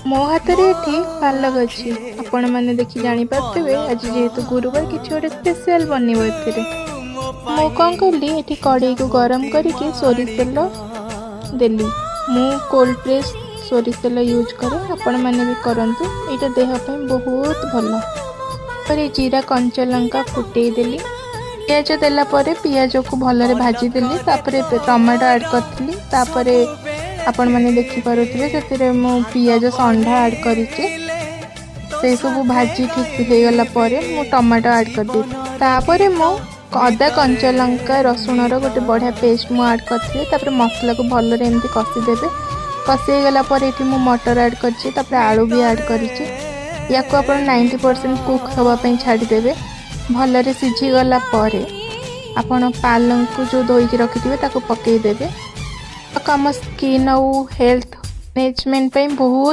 मो हाथ रे एठी पालक अच्छी आपण मैंने देखी जानी पारथिबे आज जेहेतु गुरुवार किछि गोटे स्पेशल बनिबो एथिरे मो कौन कली एठी कड़ाई को गरम करके सोरिष तेल देली मु कोल्ड प्रेस सोरिष तेल यूज करे आपण मैंने भी करंतु एटा देह पे बहुत भल पर जीरा कंचा लंका फुटई देली पियाज देला परे पियाज को भलरे भाजी देली तापरे टमाटो ऐड करथली तापरे आपण मैंने देखि पारुथिबे से मो पियाज संढा ऐड करिके से सब भाजी ठीक हो गला परे मो टमाटो ऐड कर दे तापरे मो अदा कंचा लंका रसुण गोटे बढ़िया पेस्ट मु ऐड करथली तापरे मसला को भलरे एमती कसी देबे कसी गला परे एठी मु मटर ऐड करछि तापरे आलू भी ऐड करिछि या को आपण 90% कुक होबा पई छाडी देबे भलरे सिझी गला परे आपण पालक को जो धोई के रखिथिबे ताको पकई देबे कम स्किन और हेल्थ मैनेजमेंट पे बहुत